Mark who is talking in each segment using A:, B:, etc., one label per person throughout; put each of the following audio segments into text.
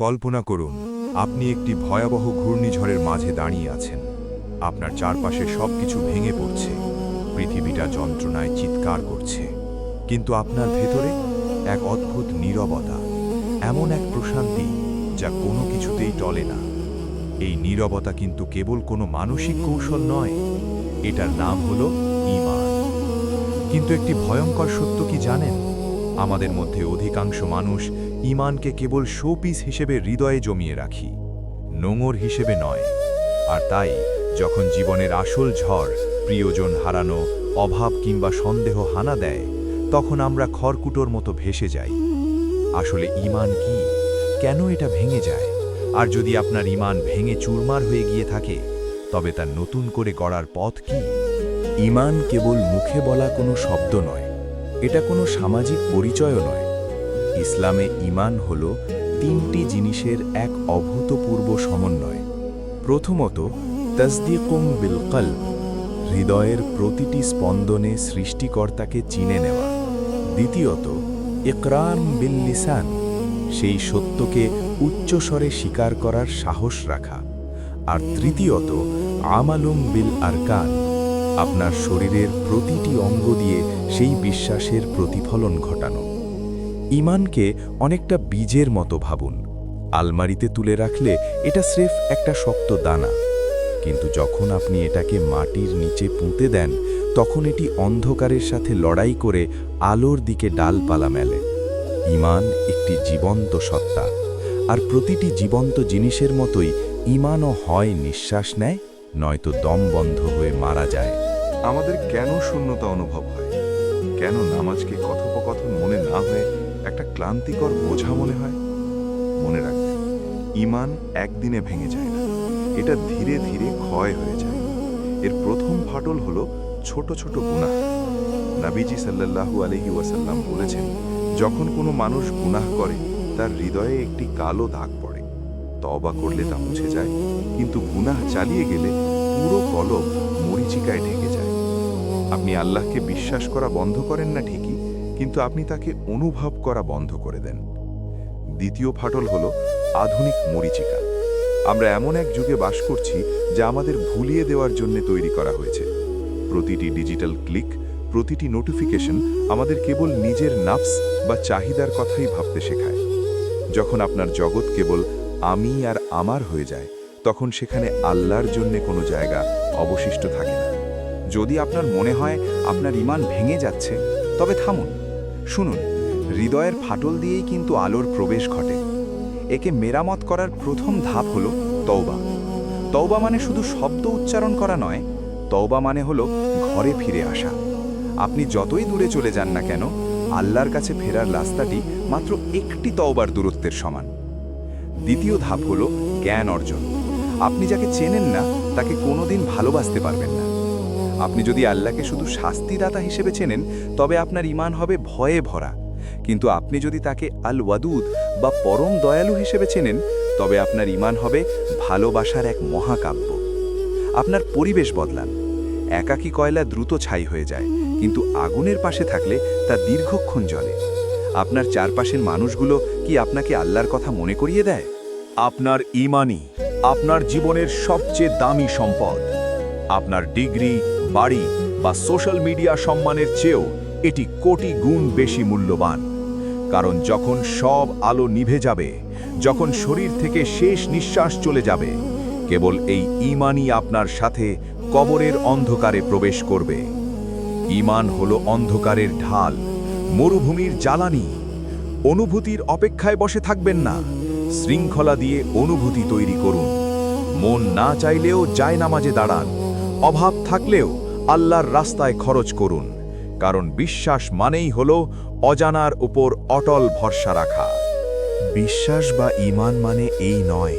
A: কল্পনা করুন আপনি একটি ভয়াবহ ঘূর্ণিঝড়ের মাঝে দাঁড়িয়ে আছেন। আপনার চারপাশে সবকিছু ভেঙে পড়ছে, পৃথিবীটা যন্ত্রণায় চিৎকার করছে, কিন্তু আপনার ভেতরে এক অদ্ভুত নীরবতা, এমন এক প্রশান্তি যা কোনো কিছুতেই টলে না। এই নীরবতা কিন্তু কেবল কোনো মানসিক কৌশল নয়, এটার নাম হলো ঈমান। কিন্তু একটি ভয়ঙ্কর সত্য কি জানেন? আমাদের মধ্যে অধিকাংশ মানুষ ঈমানকে কেবল শোপিস হিসেবে হৃদয়ে জমিয়ে রাখি, নোঙর হিসেবে নয়। আর তাই যখন জীবনের আসল ঝড়, প্রিয়জন হারানো, অভাব কিংবা সন্দেহ হানা দেয়, তখন আমরা খড়কুটোর মতো ভেসে যাই। আসলে ঈমান কি? কেন এটা ভেঙে যায়? আর যদি আপনার ঈমান ভেঙে চুরমার হয়ে গিয়ে থাকে, তবে তা নতুন করে গড়ার পথ কি?
B: ঈমান কেবল মুখে বলা কোনো শব্দ নয়, এটা কোনো সামাজিক পরিচয়ও নয়। ইসলামে ঈমান হল তিনটি জিনিসের এক অভূতপূর্ব সমন্বয়। প্রথমত, তসদিকুম বিল কলব, হৃদয়ের প্রতিটি স্পন্দনে সৃষ্টিকর্তাকে চিনে নেওয়া। দ্বিতীয়ত, ইকরার বিল লিসান, সেই সত্যকে উচ্চস্বরে স্বীকার করার সাহস রাখা। আর তৃতীয়ত, আমালুম বিল আরকান, আপনার শরীরের প্রতিটি অঙ্গ দিয়ে সেই বিশ্বাসের প্রতিফলন ঘটানো। ঈমানকে অনেকটা বীজের মতো ভাবুন। আলমারিতে তুলে রাখলে এটা স্রেফ একটা শক্ত দানা, কিন্তু যখন আপনি এটাকে মাটির নিচে পুঁতে দেন, তখন এটি অন্ধকারের সাথে লড়াই করে আলোর দিকে ডালপালা মেলে। ঈমান একটি জীবন্ত সত্তা, আর প্রতিটি জীবন্ত জিনিসের মতোই ঈমানও হয় নিঃশ্বাস নেয়, নয়তো দম বন্ধ হয়ে মারা যায়।
A: আমাদের কেন শূন্যতা অনুভব হয়? কেন নামাজকে কথোপকথন মনে না হয়ে একটা ক্লান্তিকর বোঝা মনে হয়? মনে রাখবেন, ঈমান একদিনে ভেঙে যায় না, এটা ধীরে ধীরে ক্ষয় হয়ে যায়। এর প্রথম ফাটল হলো ছোট ছোট গুনাহ। নবীজি সাল্লাল্লাহু আলাইহি ওয়াসাল্লাম বলেছেন, যখন কোনো মানুষ গুনাহ করে, তার হৃদয়ে একটি কালো দাগ পড়ে। তওবা করলে তা মুছে যায়, কিন্তু গুনাহ চালিয়ে গেলে পুরো কলব মরিচিকায় ঢেকে যায়। আপনি আল্লাহকে বিশ্বাস করা বন্ধ করেন না ঠিকই, কিন্তু আপনি তাকে অনুভব করা বন্ধ করে দেন। দ্বিতীয় ফাটল হলো আধুনিক মরিচিকা। আমরা এমন এক যুগে বাস করছি যা আমাদের ভুলিয়ে দেওয়ার জন্য তৈরি করা হয়েছে। প্রতিটি ডিজিটাল ক্লিক, প্রতিটি নোটিফিকেশন আমাদের কেবল নিজের নাফস বা চাহিদার কথাই ভাবতে শেখায়। যখন আপনার জগৎ কেবল আমি আর আমার হয়ে যায়, তখন সেখানে আল্লাহর জন্য কোনো জায়গা অবশিষ্ট থাকে না।
C: যদি আপনার মনে হয় আপনার ঈমান ভেঙে যাচ্ছে, তবে থামুন, শুনুন। হৃদয়ের ফাটল দিয়েই কিন্তু আলোর প্রবেশ ঘটে। একে মেরামত করার প্রথম ধাপ হলো তওবা। তওবা মানে শুধু শব্দ উচ্চারণ করা নয়, তওবা মানে হলো ঘরে ফিরে আসা। আপনি যতই দূরে চলে যান না কেন, আল্লাহর কাছে ফেরার রাস্তাটি মাত্র একটি তওবার দূরত্বের সমান। দ্বিতীয় ধাপ হলো জ্ঞান অর্জন। আপনি যাকে চেনেন না, তাকে কোনোদিন ভালোবাসতে পারবেন না। আপনি যদি আল্লাহকে শুধু শাস্তিদাতা হিসেবে চেনেন, তবে আপনার ঈমান হবে ভয়ে ভরা। কিন্তু আপনি যদি তাকে আল ওয়াদুদ বা পরম দয়ালু হিসেবে চেনেন, তবে আপনার ঈমান হবে ভালোবাসার এক মহাকাব্য। আপনার পরিবেশ বদলান। একাকী কয়লা দ্রুত ছাই হয়ে যায়, কিন্তু আগুনের পাশে থাকলে তা দীর্ঘক্ষণ জ্বলে। আপনার চারপাশের মানুষগুলো কি আপনাকে আল্লাহর কথা মনে করিয়ে দেয়?
B: আপনার ঈমানই আপনার জীবনের সবচেয়ে দামি সম্পদ। আপনার ডিগ্রি, বাড়ি বা সোশ্যাল মিডিয়া সম্মানের চেয়েও এটি কোটি গুণ বেশি মূল্যবান। কারণ যখন সব আলো নিভে যাবে, যখন শরীর থেকে শেষ নিঃশ্বাস চলে যাবে, কেবল এই ঈমানই আপনার সাথে কবরের অন্ধকারে প্রবেশ করবে। ঈমান হলো অন্ধকারের ঢাল, মরুভূমির জ্বালানি। অনুভূতির অপেক্ষায় বসে থাকবেন না, শৃঙ্খলা দিয়ে অনুভূতি তৈরি করুন। মন না চাইলেও জায়নামাজে দাঁড়ান, অভাব থাকলেও আল্লাহর রাস্তায় খরচ করুন। কারণ বিশ্বাস মানেই হলো অজানার উপর অটল ভরসা রাখা। বিশ্বাস বা ঈমান মানে এই নয়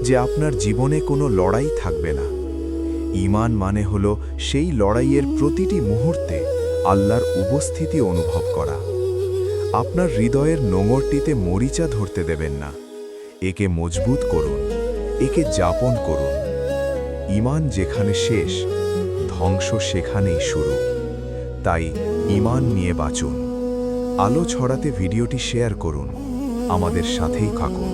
B: যে আপনার জীবনে কোনো লড়াই থাকবে না। ঈমান মানে হলো সেই লড়াইয়ের প্রতিটি মুহূর্তে আল্লাহর উপস্থিতি অনুভব করা। আপনার হৃদয়ের নোঙরটিতে মরিচা ধরতে দেবেন না, একে মজবুত করুন, একে যাপন করুন। ঈমান যেখানে শেষ, ধ্বংস সেখানেই শুরু। তাই ঈমান নিয়ে বাঁচুন। আলো ছড়াতে ভিডিওটি শেয়ার করুন, আমাদের সাথেই থাকুন।